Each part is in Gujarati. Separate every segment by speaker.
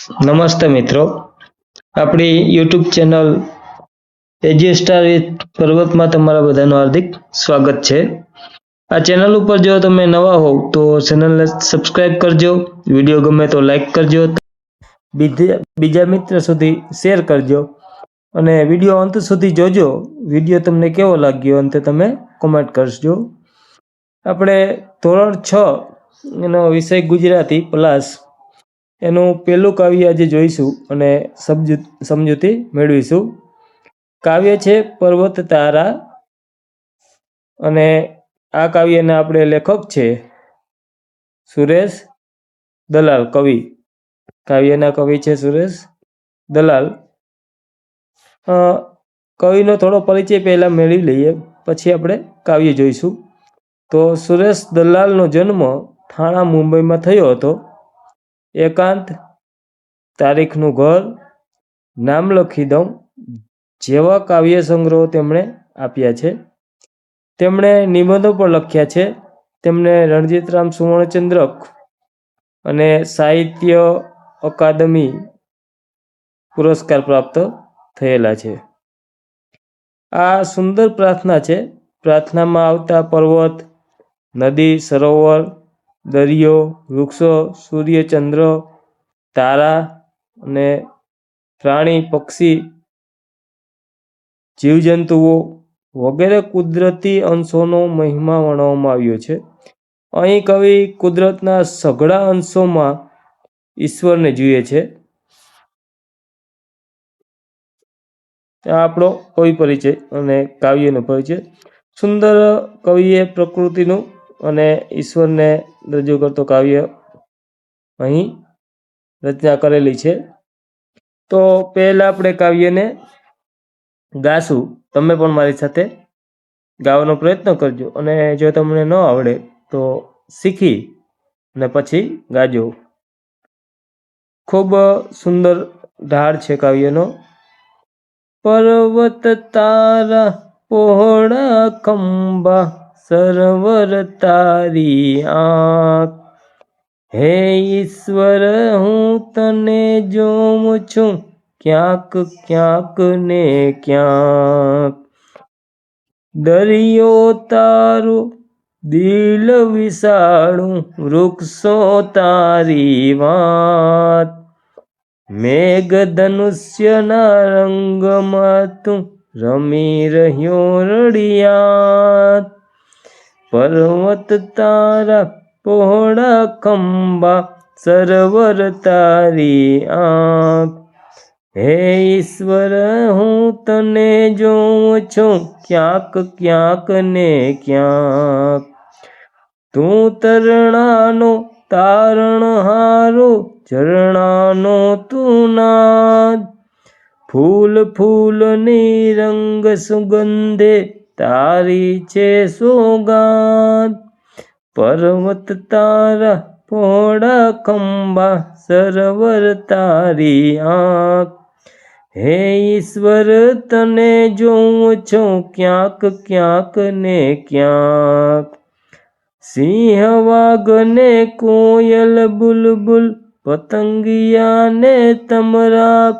Speaker 1: નમસ્તે મિત્રો, આપણી YouTube channel A G star with પર્વતમાં તમારા બધાનું હાર્દિક સ્વાગત છે. આ ચેનલ ઉપર જો તમે નવા હોવ તો ચેનલને સબસ્ક્રાઇબ કરજો, વિડીયો ગમે તો લાઈક કરજો, બીજા મિત્ર સુધી શેર કરજો અને વિડીયો અંત સુધી જોજો. વિડીયો તમને કેવો લાગ્યો અંતે તમે કોમેન્ટ કરજો. આપણે ધોરણ 6 એનો વિષય ગુજરાતી પ્લસ એનું પહેલું કાવ્ય આજે જોઈશું અને સમજૂતી મેળવીશું. કાવ્ય છે પર્વત તારા અને આ કાવ્યના આપણે લેખક છે સુરેશ દલાલ. કાવ્યના કવિ છે સુરેશ દલાલ. કવિનો થોડો પરિચય પહેલા મેળવી લઈએ, પછી આપણે કાવ્ય જોઈશું. તો સુરેશ દલાલનો જન્મ ઠાણા મુંબઈમાં થયો હતો. એકાંત, તારીખનું ઘર, નામ લખી દઉં જેવા કાવ્ય સંગ્રહો તેમણે આપ્યા છે. તેમણે નિબંધો પણ લખ્યા છે. તેમને રણજીતરામ સુવર્ણચંદ્રક અને સાહિત્ય અકાદમી પુરસ્કાર પ્રાપ્ત થયેલા છે. આ સુંદર પ્રાર્થના છે. પ્રાર્થનામાં આવતા પર્વત, નદી, સરોવર, દરિયો, વૃક્ષો, સૂર્ય, ચંદ્ર, તારા અને પ્રાણી, પક્ષી, જીવજંતુઓ વગેરે કુદરતી અંશોનો મહિમા વર્ણવવામાં આવ્યો છે. અહીં કવિ કુદરતના સઘળા અંશોમાં ઈશ્વરને જુએ છે. આ આપણો કવિ પરિચય અને કાવ્યનો પરિચય. સુંદર કવિએ પ્રકૃતિનું અને ઈશ્વરને રજૂ કરતો કાવ્ય અહીં રચના કરેલી છે. તો પહેલા આપણે કાવ્યને ગાશું. તમે પણ મારી સાથે ગાવાનો પ્રયત્ન કરજો અને જો તમને ન આવડે તો શીખી અને પછી ગાજો. ખૂબ સુંદર ઢાળ છે કાવ્યનો. પર્વત તારા પહોળા ખંભા, સરોવર તારી આંખ, હે ઈશ્વર હું તને જોઉં છું ક્યાંક ક્યાંક ને ક્યાંક. દરિયો તારો દિલ વિશાળું, વૃક્ષો તારી વાત, મેઘ ધનુષ્યના રંગમાં તું રમી રહ્યો રળિયાત. પર્વત તારા પહોળા ખંભા, સરોવર તારી આંખ, હે ઈશ્વર હું તને જોઉં છું ક્યાંક ક્યાંક ને ક્યાંક. તું તરણાનો તારણહારો, ઝરણાનો તું નાદ, ફૂલ ફૂલની રંગ સુગંધે તારી છે સોગાદ. પર્વત તારા પહોળા ખંભા, સરોવર તારી આંખ, હે ઈશ્વર તને જોઉં છું ક્યાંક ક્યાંક ને ક્યાંક. સિંહ વાઘને કોયલ બુલબુલ, પતંગિયા ને તમરા,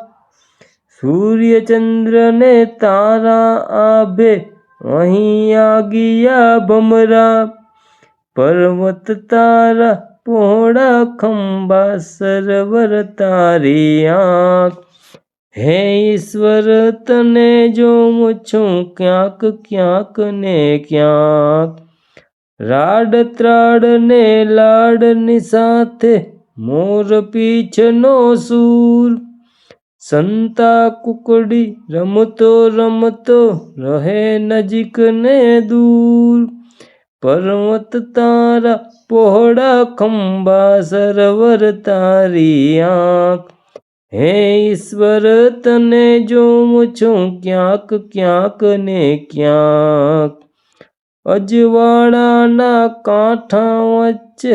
Speaker 1: સૂર્ય ચંદ્ર ને તારા આભે અહીં આગિયા ભમરા. પર્વત તારા પહોળા ખંભા, સરોવર તારી આંખ, હે ઈશ્વર તને જોઉં છું ક્યાંક ક્યાંક ને ક્યાંક. રાડ ત્રાડ ને લાડની સાથે મોર પીછનો સૂર, સંતા કુકડી રમતો રમતો રહે નજીક ને દૂર. પર્વત તારા પહોળા ખંભા, સરોવર તારી આંખ, હે ઈશ્વર તને જોઉં છું ક્યાંક ક્યાંક ને ક્યાંક. અજવાળાના કાંઠા વચ્ચે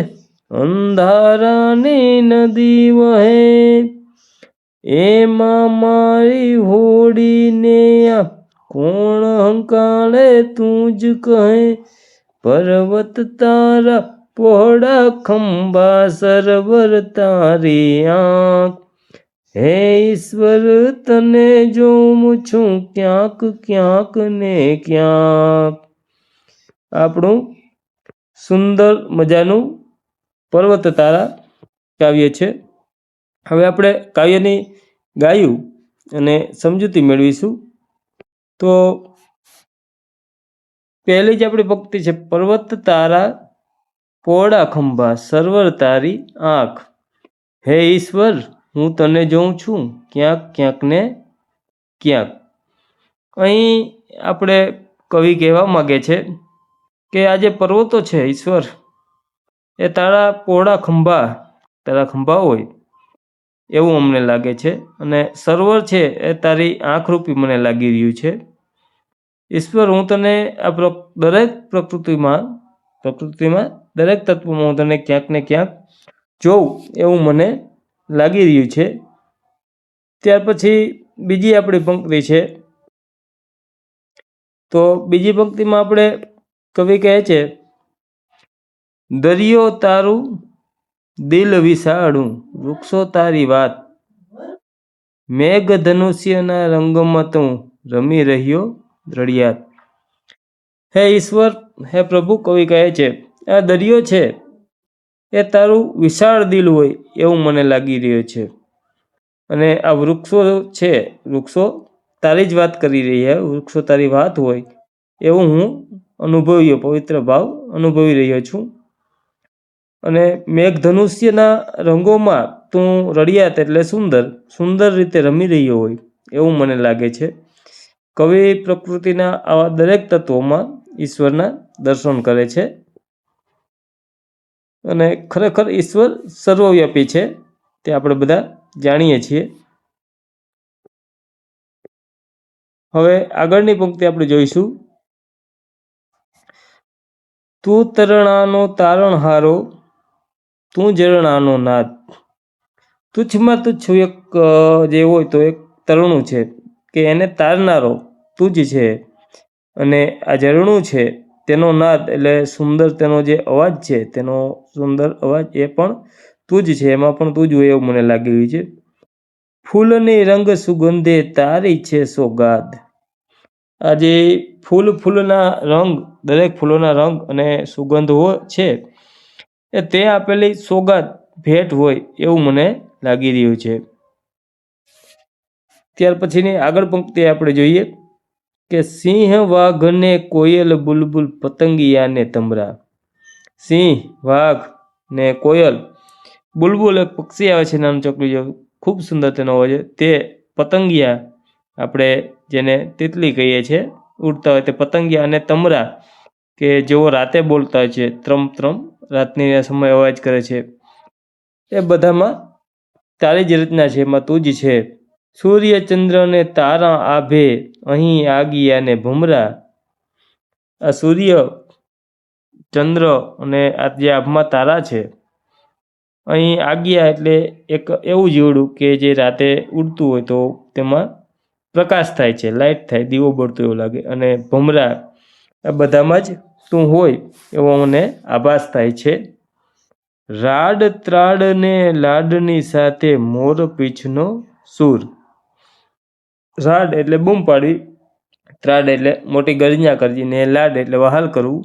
Speaker 1: અંધારાની નદી વહે, એમાં મારી હોડીને આ કોણ હંકાળે તું જ કહે. પર્વત તારા પહોળા ખંભા, સરોવર તારી આંખ, હે ઈશ્વર તને જોઉં છું ક્યાંક ક્યાંક ને ક્યાંક. આપણું સુંદર મજાનું પર્વત તારા કાવ્ય છે. હવે આપણે કાવ્યની ગાયું અને સમજૂતી મેળવીશું. તો પહેલી જ આપણી પંક્તિ છે, પર્વત તારા પોળા ખંભા સરવર તારી આંખ. હે ઈશ્વર હું તને જોઉં છું ક્યાંક ક્યાંક ને ક્યાંક. અહીં આપણે કવિ કહેવા માગે છે કે આ જે પર્વતો છે ઈશ્વર, એ તારા પોળા ખંભા હોય એવું અમને લાગે છે, અને સરોવર છે એ તારી આંખરૂપી મને લાગી રહ્યું છે. ઈશ્વર હું તને આ દરેક પ્રકૃતિમાં દરેક તત્વમાં હું તને ક્યાંક ને ક્યાંક જોઉં એવું મને લાગી રહ્યું છે. ત્યાર પછી બીજી આપણી પંક્તિ છે. તો બીજી પંક્તિમાં આપણે કવિ કહે છે, દરિયો તારું દિલ વિસાળું વૃક્ષો તારી વાત, મેઘ ધનુષ્યના રંગમાં તું રમી રહ્યો રળિયાત. હે ઈશ્વર, હે પ્રભુ, કવિ કહે છે આ દરિયો છે એ તારું વિશાળ દિલ હોય એવું મને લાગી રહ્યું છે, અને આ વૃક્ષો તારી જ વાત કરી રહ્યા, વૃક્ષો તારી વાત હોય એવું હું પવિત્ર ભાવ અનુભવી રહ્યો છું. અને મેઘધનુષ્યના રંગોમાં તું રળિયાત એટલે સુંદર રીતે રમી રહ્યો હોય એવું મને લાગે છે. કવિ પ્રકૃતિના આવા દરેક તત્વોમાં ઈશ્વરના દર્શન કરે છે, અને ખરેખર ઈશ્વર સર્વવ્યાપી છે તે આપણે બધા જાણીએ છીએ. હવે આગળની પંક્તિ આપણે જોઈશું, તું તરણાનો તારણહારો તું ઝરણાનો નાદ. તુચ્છમાં તુચ્છ એક જે હોય તો એક તરણું છે કે એને તારનારો તું જ છે, અને આ ઝરણું છે તેનો નાદ એટલે સુંદર તેનો જે અવાજ છે, તેનો સુંદર અવાજ એ પણ તું જ છે, એમાં પણ તું જ હોય એવું મને લાગી રહ્યું છે. ફૂલની રંગ સુગંધે તારી છે સોગાદ. આ જે ફૂલના રંગ, દરેક ફૂલોના રંગ અને સુગંધ છે એ તે આપેલી સોગાદ ભેટ હોય એવું મને લાગી રહ્યું છે. ત્યાર પછીની આગળ પંક્તિ આપણે જોઈએ કે સિંહ વાઘ ને કોયલ બુલબુલ પતંગિયા ને તમરા. સિંહ, વાઘ ને કોયલ, બુલબુલ એક પક્ષી આવે છે નાનું ચકલું જેવું, ખૂબ સુંદર તેનો અવાજ છે. તે પતંગિયા આપણે જેને તિતલી કહીએ છીએ, ઉડતા હોય તે પતંગિયા, અને તમરા કે જેઓ રાતે બોલતા હોય છે, ત્રમ રાતની સમય અવાજ કરે છે, એ બધામાં તારી જ રચના છે, એમાં તું જ છે. સૂર્ય ચંદ્ર ને તારા આભે અહીં આગિયા ને ભમરા. આ સૂર્ય, ચંદ્ર અને આ જે આભમાં તારા છે, અહીં આગિયા એટલે એક એવું જીવડું કે જે રાતે ઉડતું હોય તો તેમાં પ્રકાશ થાય છે, લાઇટ થાય, દીવો બળતો એવું લાગે, અને ભમરા, આ બધામાં જ તું હોય એવો મને આભાસ થાય છે. રાડ ત્રાડ ને લાડની સાથે મોર પીછનો સૂર. રાડ એટલે બૂમ પાડવી, ત્રાડ એટલે મોટી ગર્જના કરવી, ને લાડ એટલે વહાલ કરવું,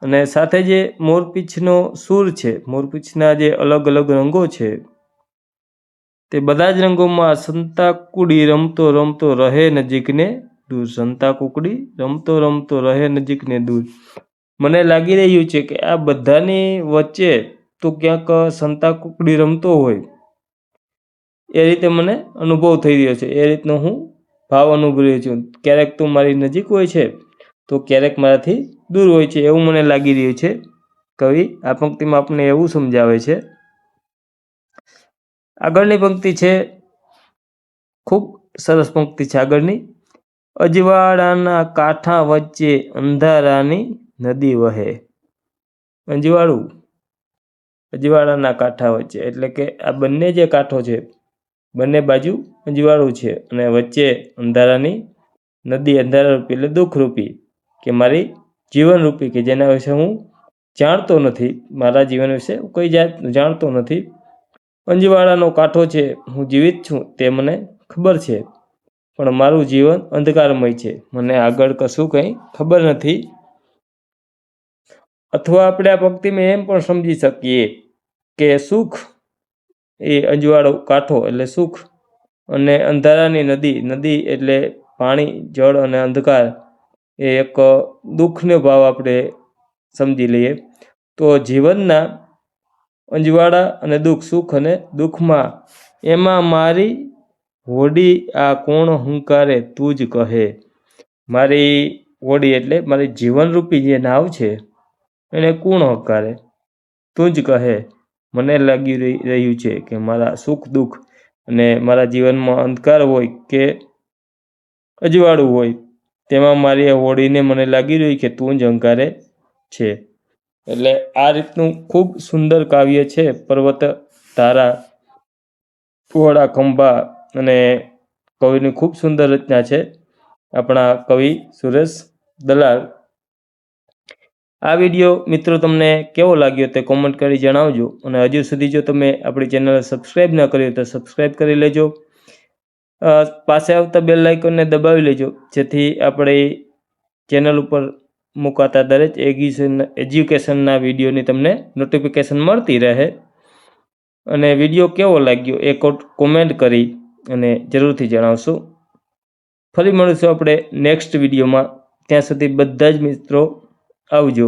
Speaker 1: અને સાથે જે મોરપીંછનો સૂર છે, મોરપીંછના જે અલગ અલગ રંગો છે, તે બધા જ રંગોમાં સંતા કુકડી રમતો રમતો રહે નજીકને દૂર. સંતા કુકડી રમતો રમતો રહે નજીકને દૂર. મને લાગી રહ્યું છે કે આ બધાની વચ્ચે તો ક્યાંક સંતા કુકડી રમતો હોય એ રીતે મને અનુભવ થઈ રહ્યો છે, એ રીતનો હું ભાવ અનુભવી રહ્યો છું. ક્યારેક તું મારી નજીક હોય છે તો ક્યારેક મારાથી દૂર હોય છે એવું મને લાગી રહ્યું છે. કવિ આ પંક્તિમાં આપણને એવું સમજાવે છે. આગળની પંક્તિ છે, ખૂબ સરસ પંક્તિ છે આગળની. અજવાળાના કાંઠા વચ્ચે અંધારાની નદી વહે. અજવાળાના કાંઠા વચ્ચે એટલે કે આ બંને જે કાંઠો છે, બંને બાજુ અજવાળું છે, અને વચ્ચે અંધારાની નદી, અંધારારૂપી એટલે દુઃખરૂપી, કે મારી જીવનરૂપી, કે જેના વિશે હું જાણતો નથી, મારા જીવન વિશે કોઈ જાણતો નથી. અંજવાળાનો કાંઠો છે, હું જીવિત છું તે મને ખબર છે, પણ મારું જીવન અંધકારમય છે, મને આગળ કશું કંઈ ખબર નથી. અથવા આપણે આ પંક્તિમાં એમ પણ સમજી શકીએ કે સુખ એ અંજવાળો કાંઠો એટલે સુખ, અને અંધારાની નદી એટલે પાણી, જળ અને અંધકાર એ એક દુઃખનો ભાવ આપણે સમજી લઈએ. તો જીવનના અંજવાળા અને દુઃખ, સુખ અને દુઃખમાં એમાં મારી હોડી આ કોણ હુંકારે તું જ કહે. મારી હોડી એટલે મારી જીવનરૂપી જે નાવ છે એને કોણ હકારે, તું જ કહે. મને લાગી રહ્યું છે કે મારા સુખ દુઃખ અને મારા જીવનમાં અંધકાર હોય કે અજવાળું હોય, તેમાં મારી આ હોડીને મને લાગી રહ્યું કે તું જ હંકારે છે. એટલે આ રીતનું ખૂબ સુંદર કાવ્ય છે પર્વત તારા પોળા ખંભા, અને કવિની ખૂબ સુંદર રચના છે આપણા કવિ સુરેશ દલાલ. આ વિડીયો મિત્રો તમને કેવો લાગ્યો તે કોમેન્ટ કરી જણાવજો, અને હજુ સુધી જો તમે આપણી ચેનલ સબસ્ક્રાઈબ ન કરી તો સબસ્ક્રાઈબ કરી લેજો. પાસે આવતા બેલ આઇકોનને દબાવી લેજો, જેથી આપણી ચેનલ ઉપર મુકાતા દરેક એજ્યુકેશનના વિડીયોની તમને નોટિફિકેશન મળતી રહે. અને વિડીયો કેવો લાગ્યો એ કોમેન્ટ કરી અને જરૂરથી જણાવશો. ફરી મળીશું આપણે નેક્સ્ટ વિડીયોમાં. ત્યાં સુધી બધા જ મિત્રો આવજો.